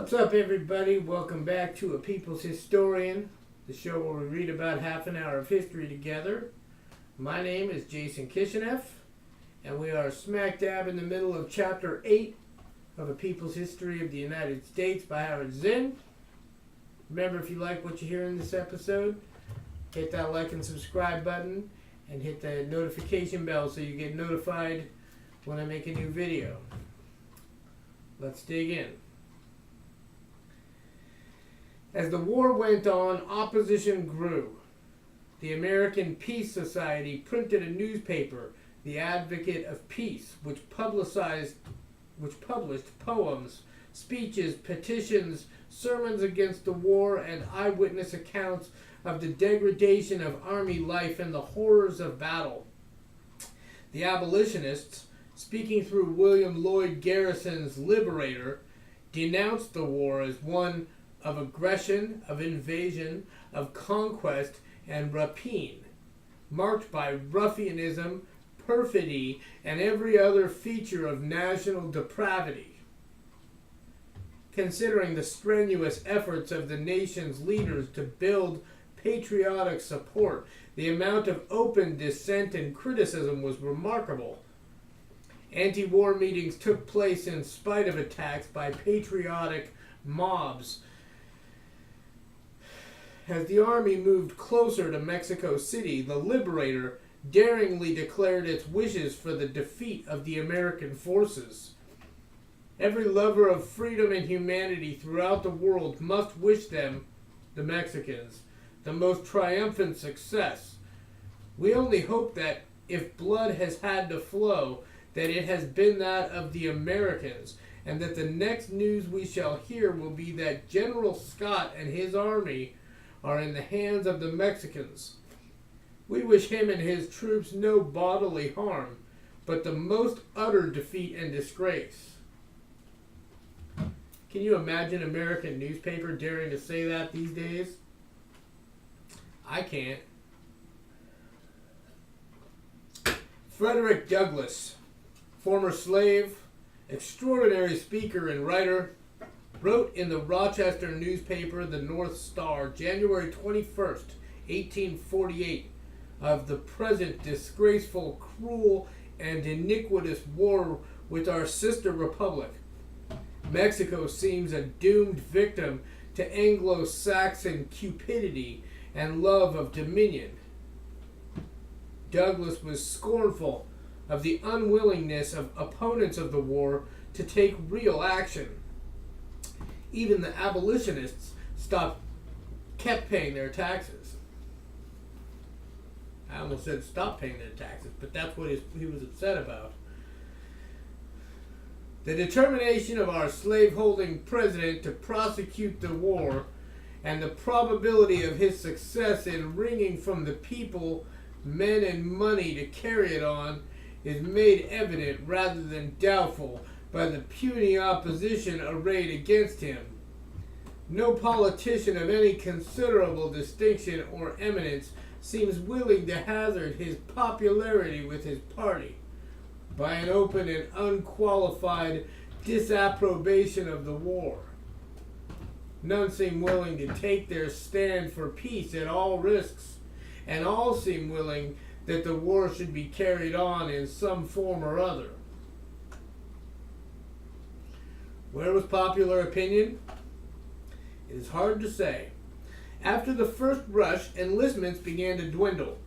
What's up, everybody? Welcome back to A People's Historian, the show where we read about half an hour of history together. My name is Jason Kishinev, and we are smack dab in the middle of Chapter 8 of A People's History of the United States by Howard Zinn. Remember, if you like what you hear in this episode, hit that like and subscribe button, and hit the notification bell so you get notified when I make a new video. Let's dig in. As the war went on, opposition grew. The American Peace Society printed a newspaper, The Advocate of Peace, which published poems, speeches, petitions, sermons against the war, and eyewitness accounts of the degradation of army life and the horrors of battle. The abolitionists, speaking through William Lloyd Garrison's Liberator, denounced the war as one of aggression, of invasion, of conquest, and rapine, marked by ruffianism, perfidy, and every other feature of national depravity. Considering the strenuous efforts of the nation's leaders to build patriotic support, the amount of open dissent and criticism was remarkable. Anti-war meetings took place in spite of attacks by patriotic mobs. As the army moved closer to Mexico City, the Liberator daringly declared its wishes for the defeat of the American forces. Every lover of freedom and humanity throughout the world must wish them, the Mexicans, the most triumphant success. We only hope that if blood has had to flow, that it has been that of the Americans, and that the next news we shall hear will be that General Scott and his army are in the hands of the Mexicans. We wish him and his troops no bodily harm, but the most utter defeat and disgrace. Can you imagine an American newspaper daring to say that these days? I can't. Frederick Douglass, former slave, extraordinary speaker and writer, wrote in the Rochester newspaper, the North Star, January 21st, 1848, of the present disgraceful, cruel, and iniquitous war with our sister republic. Mexico seems a doomed victim to Anglo-Saxon cupidity and love of dominion. Douglass was scornful of the unwillingness of opponents of the war to take real action. Even the abolitionists kept paying their taxes. I almost said stop paying their taxes, but that's what he was upset about. The determination of our slave-holding president to prosecute the war and the probability of his success in wringing from the people men and money to carry it on is made evident rather than doubtful by the puny opposition arrayed against him. No politician of any considerable distinction or eminence seems willing to hazard his popularity with his party by an open and unqualified disapprobation of the war. None seem willing to take their stand for peace at all risks, and all seem willing that the war should be carried on in some form or other. Where was popular opinion? It is hard to say. After the first rush, enlistments began to dwindle.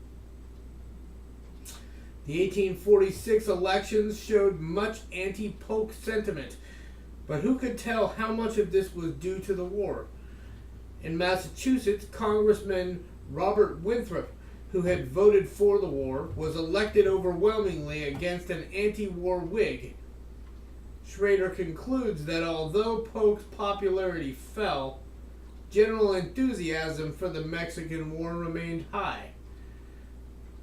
The 1846 elections showed much anti-Polk sentiment, but who could tell how much of this was due to the war? In Massachusetts, Congressman Robert Winthrop, who had voted for the war, was elected overwhelmingly against an anti-war Whig. Schrader concludes that although Polk's popularity fell, general enthusiasm for the Mexican War remained high.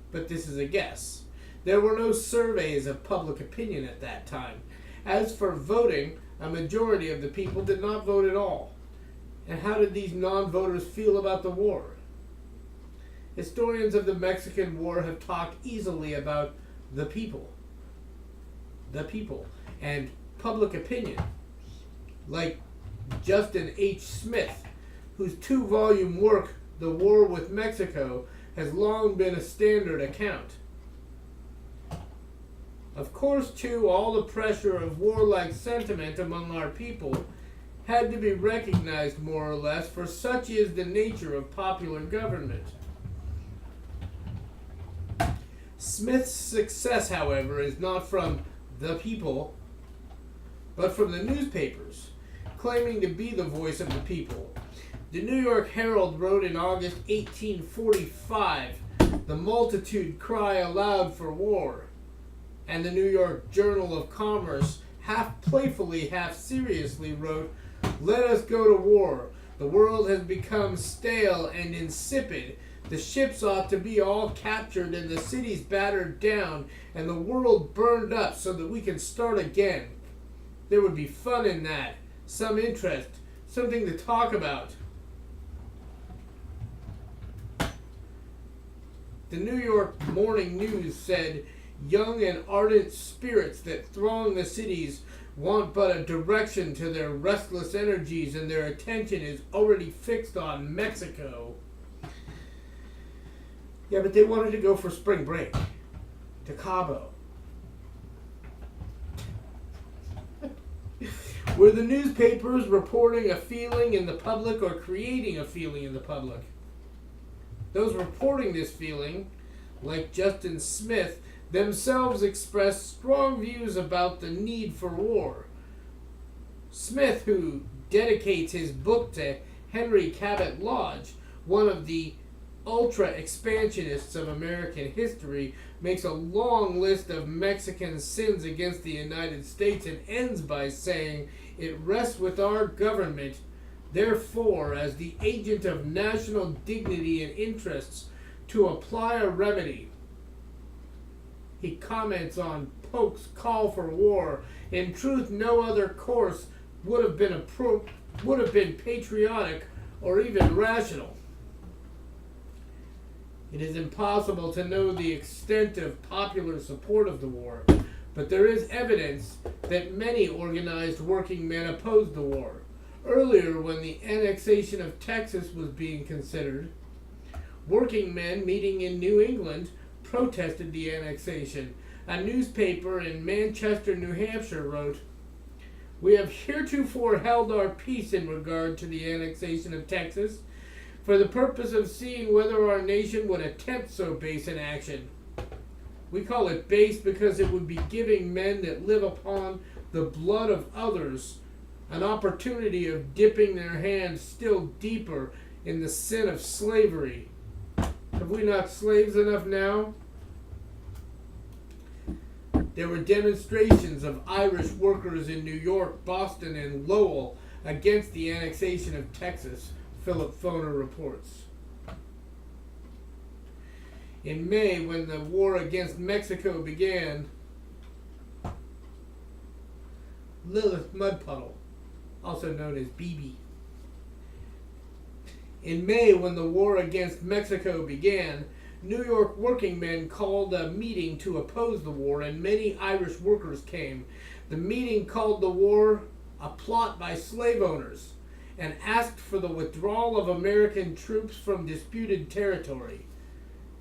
But this is a guess. There were no surveys of public opinion at that time. As for voting, a majority of the people did not vote at all. And how did these non-voters feel about the war? Historians of the Mexican War have talked easily about the people, and public opinion, like Justin H. Smith, whose 2-volume work, The War with Mexico, has long been a standard account. Of course, too, all the pressure of warlike sentiment among our people had to be recognized more or less, for such is the nature of popular government. Smith's success, however, is not from the people, but from the newspapers, claiming to be the voice of the people. The New York Herald wrote in August 1845, "The multitude cry aloud for war," and the New York Journal of Commerce, half playfully, half seriously, wrote, "Let us go to war. The world has become stale and insipid. The ships ought to be all captured and the cities battered down and the world burned up so that we can start again. There would be fun in that, some interest, something to talk about." The New York Morning News said, "Young and ardent spirits that throng the cities want but a direction to their restless energies, and their attention is already fixed on Mexico." Yeah, but they wanted to go for spring break to Cabo. Were the newspapers reporting a feeling in the public or creating a feeling in the public? Those reporting this feeling, like Justin Smith, themselves expressed strong views about the need for war. Smith, who dedicates his book to Henry Cabot Lodge, one of the ultra-expansionists of American history, makes a long list of Mexican sins against the United States and ends by saying, "It rests with our government, therefore, as the agent of national dignity and interests, to apply a remedy." He comments on Polk's call for war. "In truth, no other course would have been patriotic or even rational." It is impossible to know the extent of popular support of the war, but there is evidence that many organized working men opposed the war. Earlier, when the annexation of Texas was being considered, working men meeting in New England protested the annexation. A newspaper in Manchester, New Hampshire wrote, "We have heretofore held our peace in regard to the annexation of Texas, for the purpose of seeing whether our nation would attempt so base an action. We call it base because it would be giving men that live upon the blood of others an opportunity of dipping their hands still deeper in the sin of slavery. Have we not slaves enough now?" There were demonstrations of Irish workers in New York, Boston, and Lowell against the annexation of Texas, Philip Foner reports. In May, when the war against Mexico began, Lilith Mudpuddle, also known as BB. In May, when the war against Mexico began, New York working men called a meeting to oppose the war, and many Irish workers came. The meeting called the war a plot by slave owners and asked for the withdrawal of American troops from disputed territory.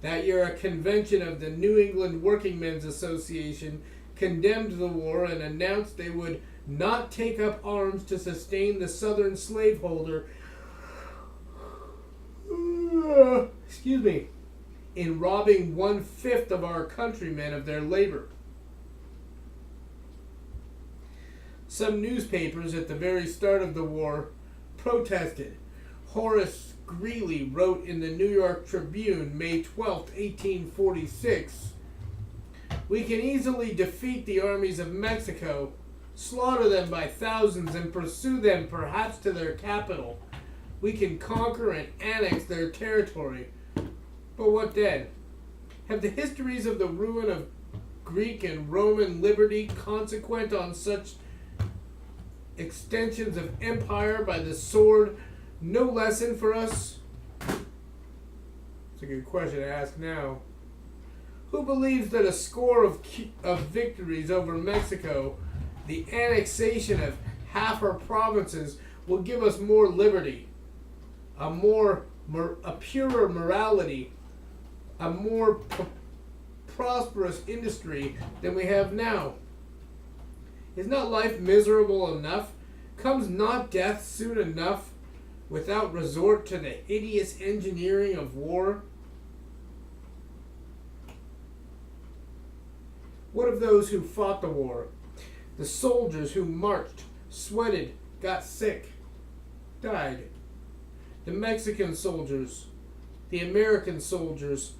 That year, a convention of the New England Working Men's Association condemned the war and announced they would not take up arms to sustain the Southern slaveholder in robbing 1/5 of our countrymen of their labor. Some newspapers at the very start of the war protested. Horace Greeley wrote in the New York Tribune, May 12, 1846, "We can easily defeat the armies of Mexico, slaughter them by thousands, and pursue them perhaps to their capital. We can conquer and annex their territory. But what then? Have the histories of the ruin of Greek and Roman liberty consequent on such extensions of empire by the sword no lesson for us?" It's a good question to ask now. Who believes that a score of victories over Mexico, the annexation of half her provinces, will give us more liberty, a purer morality, a more prosperous industry than we have now. Is not life miserable enough? Comes not death soon enough without resort to the hideous engineering of war? What of those who fought the war? The soldiers who marched, sweated, got sick, died. The Mexican soldiers, the American soldiers.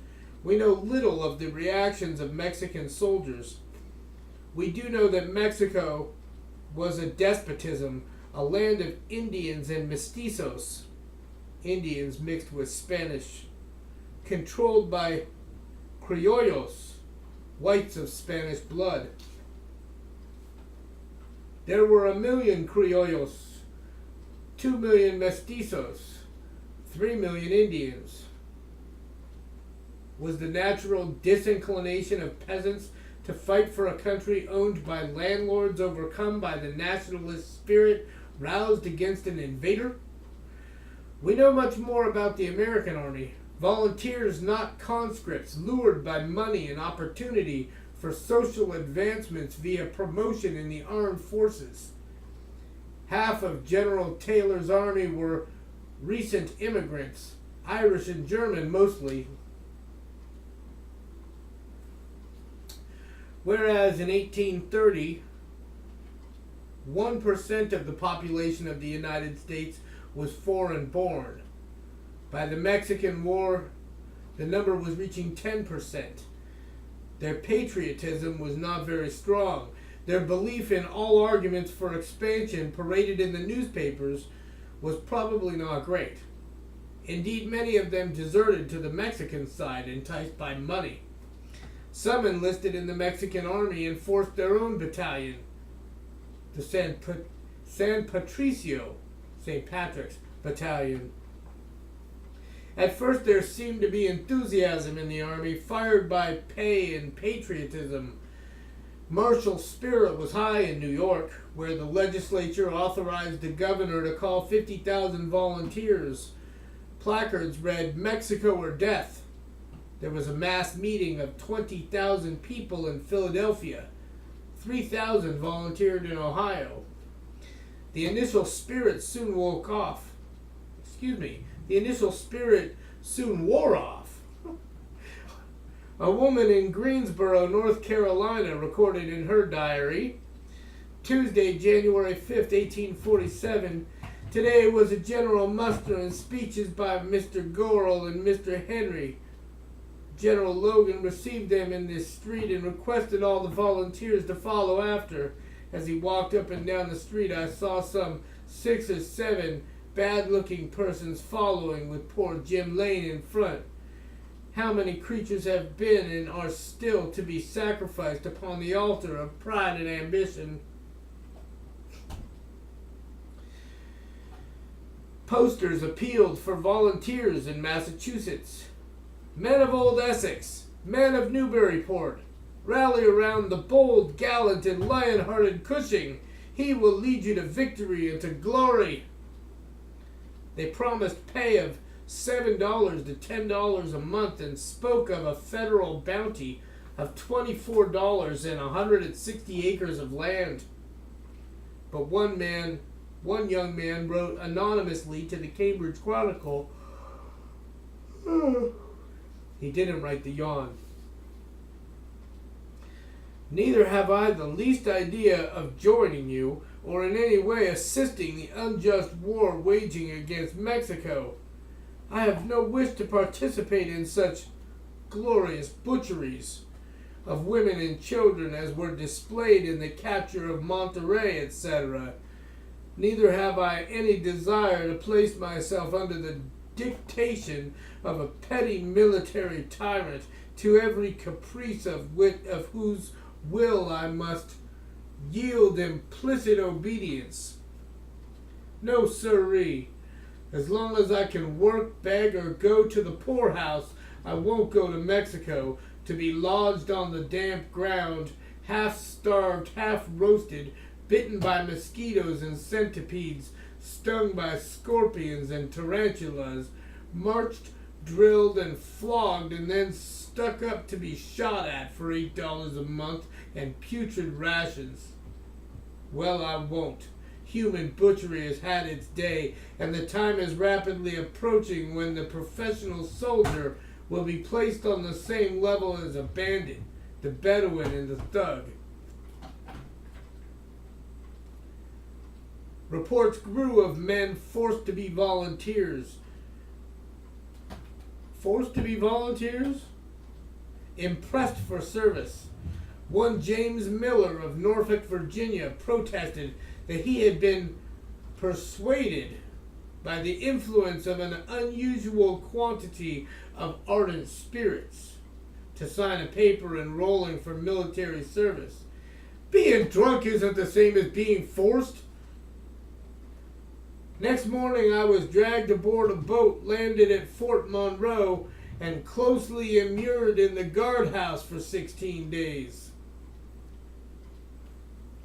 We know little of the reactions of Mexican soldiers. We do know that Mexico was a despotism, a land of Indians and mestizos, Indians mixed with Spanish, controlled by criollos, whites of Spanish blood. There were 1 million criollos, 2 million mestizos, 3 million Indians. Was the natural disinclination of peasants to fight for a country owned by landlords overcome by the nationalist spirit roused against an invader? We know much more about the American army. Volunteers, not conscripts, lured by money and opportunity for social advancements via promotion in the armed forces. Half of General Taylor's army were recent immigrants, Irish and German mostly. Whereas in 1830, 1% of the population of the United States was foreign born. By the Mexican War, the number was reaching 10%. Their patriotism was not very strong. Their belief in all arguments for expansion paraded in the newspapers was probably not great. Indeed, many of them deserted to the Mexican side, enticed by money. Some enlisted in the Mexican army and forced their own battalion, the San Patricio, St. Patrick's Battalion. At first there seemed to be enthusiasm in the army, fired by pay and patriotism. Martial spirit was high in New York, where the legislature authorized the governor to call 50,000 volunteers. Placards read, "Mexico or death." There was a mass meeting of 20,000 people in Philadelphia. 3,000 volunteered in Ohio. The initial spirit soon wore off. A woman in Greensboro, North Carolina, recorded in her diary, Tuesday, January 5th, 1847, "Today was a general muster and speeches by Mr. Gorrell and Mr. Henry. General Logan received them in this street and requested all the volunteers to follow after. As he walked up and down the street, I saw some 6 or 7 bad-looking persons following, with poor Jim Lane in front. How many creatures have been and are still to be sacrificed upon the altar of pride and ambition." Posters appealed for volunteers in Massachusetts. "Men of Old Essex, men of Newburyport, rally around the bold, gallant, and lion-hearted Cushing. He will lead you to victory and to glory." They promised pay of $7 to $10 a month and spoke of a federal bounty of $24 and 160 acres of land. But one young man wrote anonymously to the Cambridge Chronicle. He didn't write the yawn. "Neither have I the least idea of joining you, or in any way assisting the unjust war waging against Mexico. I have no wish to participate in such glorious butcheries of women and children as were displayed in the capture of Monterey, etc. Neither have I any desire to place myself under the dictation of a petty military tyrant, to every caprice of whose will I must yield implicit obedience. No, sirree. As long as I can work, beg, or go to the poorhouse, I won't go to Mexico to be lodged on the damp ground, half starved, half roasted, bitten by mosquitoes and centipedes, stung by scorpions and tarantulas, marched, drilled, and flogged, and then stuck up to be shot at for $8 a month and putrid rations. Well, I won't. Human butchery has had its day, and the time is rapidly approaching when the professional soldier will be placed on the same level as a bandit, the Bedouin, and the thug. Reports grew of men forced to be volunteers. Forced to be volunteers? Impressed for service. One James Miller of Norfolk, Virginia, protested that he had been persuaded by the influence of an unusual quantity of ardent spirits to sign a paper enrolling for military service. Being drunk isn't the same as being forced. Next morning I was dragged aboard a boat landed at Fort Monroe and closely immured in the guardhouse for 16 days.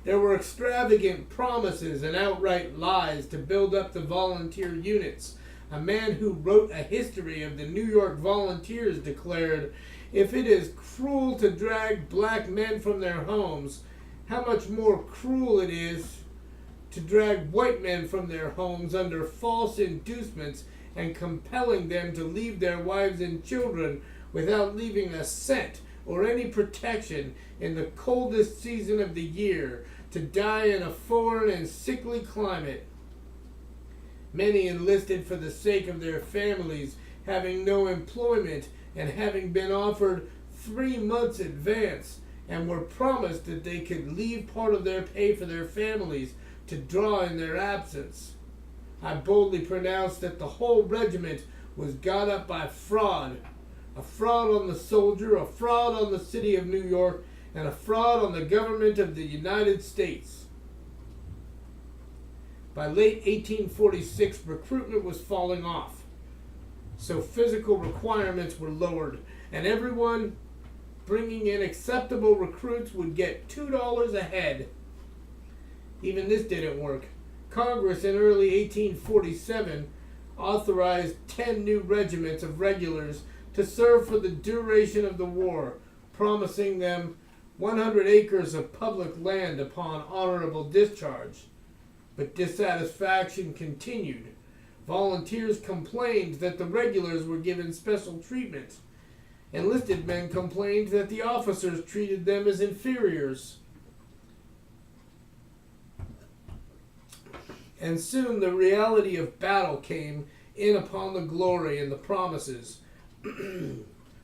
There were extravagant promises and outright lies to build up the volunteer units. A man who wrote a history of the New York Volunteers declared, "If it is cruel to drag black men from their homes, how much more cruel it is to drag white men from their homes under false inducements and compelling them to leave their wives and children without leaving a cent or any protection in the coldest season of the year, to die in a foreign and sickly climate." Many enlisted for the sake of their families, having no employment and having been offered 3 months advance, and were promised that they could leave part of their pay for their families to draw in their absence. I boldly pronounced that the whole regiment was got up by fraud. A fraud on the soldier, a fraud on the city of New York, and a fraud on the government of the United States. By late 1846, recruitment was falling off, so physical requirements were lowered, and everyone bringing in acceptable recruits would get $2 a head. Even this didn't work. Congress in early 1847 authorized 10 new regiments of regulars to serve for the duration of the war, promising them 100 acres of public land upon honorable discharge. But dissatisfaction continued. Volunteers complained that the regulars were given special treatment. Enlisted men complained that the officers treated them as inferiors. And soon the reality of battle came in upon the glory and the promises.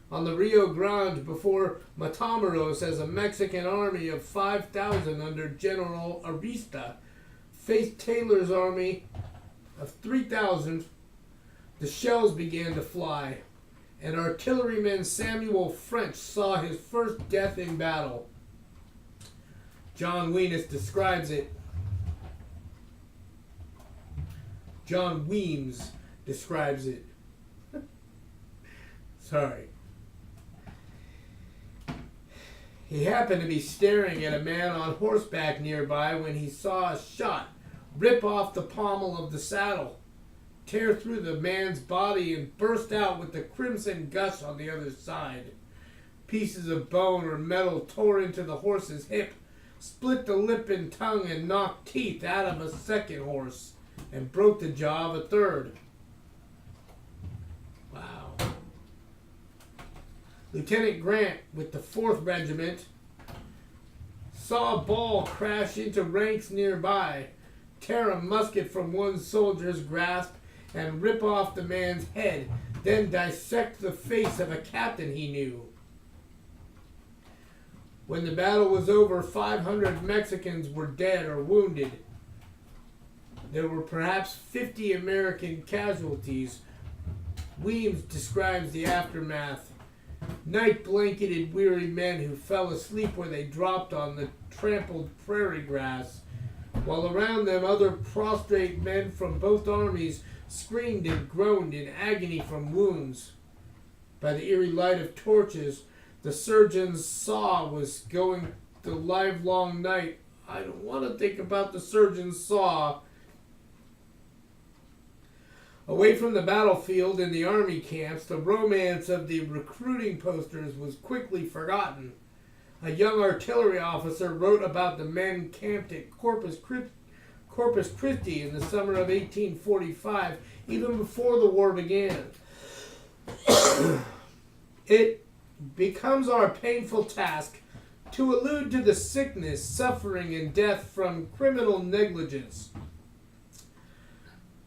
On the Rio Grande before Matamoros, as a Mexican army of 5,000 under General Arista faced Taylor's army of 3,000, the shells began to fly, and artilleryman Samuel French saw his first death in battle. John Weems describes it. John Weems describes it. Sorry. He happened to be staring at a man on horseback nearby when he saw a shot rip off the pommel of the saddle, tear through the man's body, and burst out with the crimson gush on the other side. Pieces of bone or metal tore into the horse's hip, split the lip and tongue, and knocked teeth out of a second horse, and broke the jaw of a third. Wow. Lieutenant Grant, with the 4th Regiment, saw a ball crash into ranks nearby, tear a musket from one soldier's grasp, and rip off the man's head, then dissect the face of a captain he knew. When the battle was over, 500 Mexicans were dead or wounded. There were perhaps 50 American casualties. Weems describes the aftermath. Night-blanketed, weary men who fell asleep where they dropped on the trampled prairie grass, while around them other prostrate men from both armies screamed and groaned in agony from wounds. By the eerie light of torches, the surgeon's saw was going the livelong night. I don't want to think about the surgeon's saw. Away from the battlefield in the army camps, the romance of the recruiting posters was quickly forgotten. A young artillery officer wrote about the men camped at Corpus Christi in the summer of 1845, even before the war began. It becomes our painful task to allude to the sickness, suffering, and death from criminal negligence.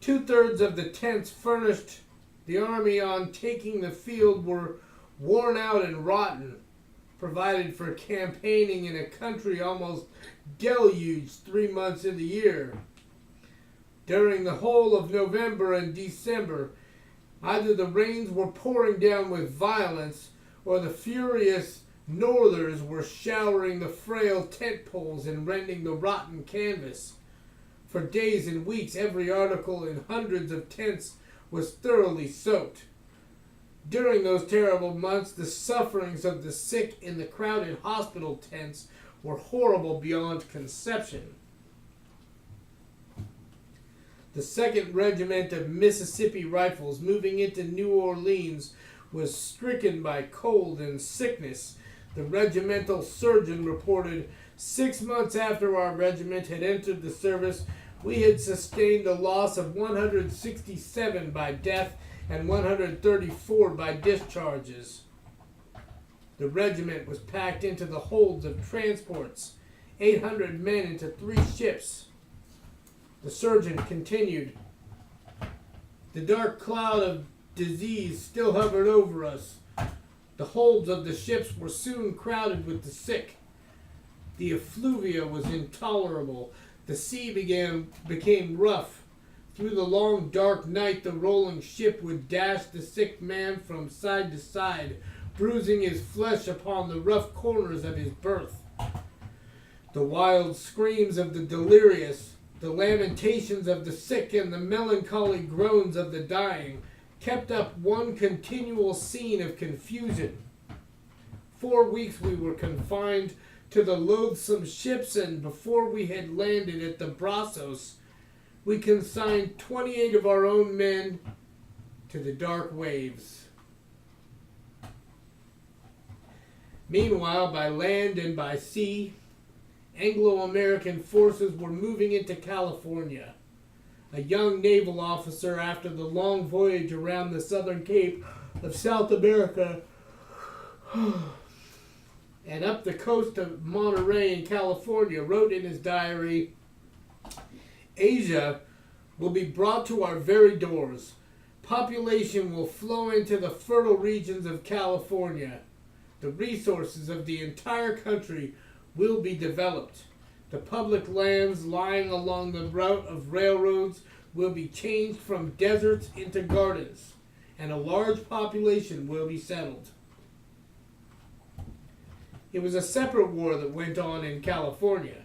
2/3 of the tents furnished the army on taking the field were worn out and rotten, provided for campaigning in a country almost deluged 3 months of the year. During the whole of November and December, either the rains were pouring down with violence, or the furious northers were showering the frail tent poles and rending the rotten canvas. For days and weeks, every article in hundreds of tents was thoroughly soaked. During those terrible months, the sufferings of the sick in the crowded hospital tents were horrible beyond conception. The 2nd Regiment of Mississippi Rifles, moving into New Orleans, was stricken by cold and sickness. The regimental surgeon reported, 6 months after our regiment had entered the service, we had sustained a loss of 167 by death and 134 by discharges. The regiment was packed into the holds of transports, 800 men into 3 ships. The surgeon continued, the dark cloud of disease still hovered over us. The holds of the ships were soon crowded with the sick. The effluvia was intolerable. The sea became rough. Through the long dark night the rolling ship would dash the sick man from side to side, bruising his flesh upon the rough corners of his berth. The wild screams of the delirious, the lamentations of the sick, and the melancholy groans of the dying kept up one continual scene of confusion. 4 weeks we were confined to the loathsome ships, and before we had landed at the Brazos, we consigned 28 of our own men to the dark waves. Meanwhile, by land and by sea, Anglo-American forces were moving into California. A young naval officer, after the long voyage around the southern cape of South America and up the coast of Monterey in California, wrote in his diary, Asia will be brought to our very doors. Population will flow into the fertile regions of California. The resources of the entire country will be developed. The public lands lying along the route of railroads will be changed from deserts into gardens, and a large population will be settled. It was a separate war that went on in California,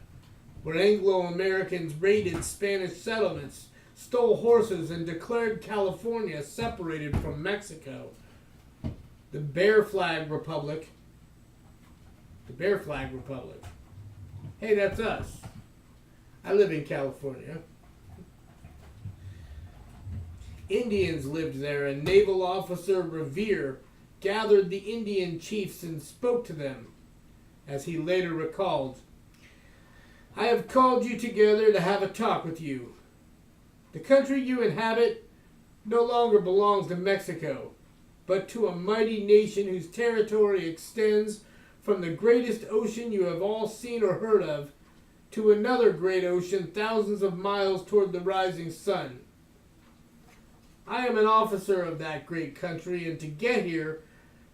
where Anglo-Americans raided Spanish settlements, stole horses, and declared California separated from Mexico. The Bear Flag Republic. Hey, that's us. I live in California. Indians lived there, and Naval Officer Revere gathered the Indian chiefs and spoke to them. As he later recalled, I have called you together to have a talk with you. The country you inhabit no longer belongs to Mexico, but to a mighty nation whose territory extends from the greatest ocean you have all seen or heard of to another great ocean thousands of miles toward the rising sun. I am an officer of that great country, and to get here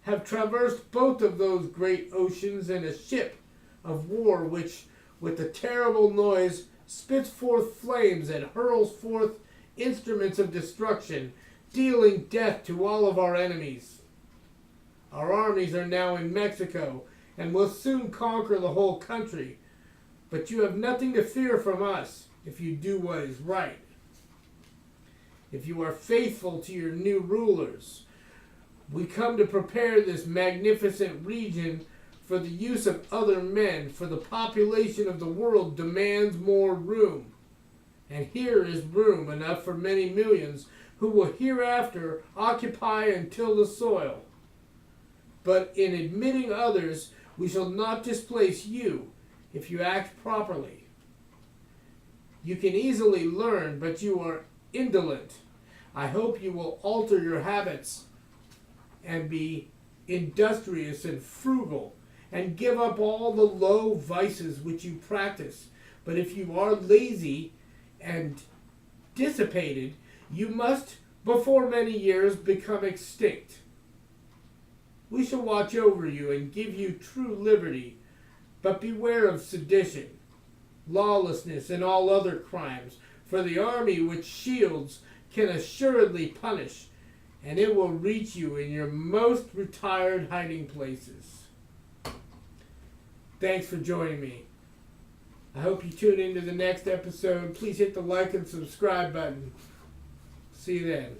have traversed both of those great oceans in a ship of war which, with a terrible noise, spits forth flames and hurls forth instruments of destruction, dealing death to all of our enemies. Our armies are now in Mexico and will soon conquer the whole country, but you have nothing to fear from us if you do what is right. If you are faithful to your new rulers, we come to prepare this magnificent region for the use of other men, for the population of the world demands more room, and here is room enough for many millions who will hereafter occupy and till the soil. But in admitting others, we shall not displace you if you act properly. You can easily learn, but you are indolent. I hope you will alter your habits and be industrious and frugal, and give up all the low vices which you practice. But if you are lazy and dissipated, you must, before many years, become extinct. We shall watch over you and give you true liberty, but beware of sedition, lawlessness, and all other crimes, for the army which shields can assuredly punish, and it will reach you in your most retired hiding places. Thanks for joining me. I hope you tune into the next episode. Please hit the like and subscribe button. See you then.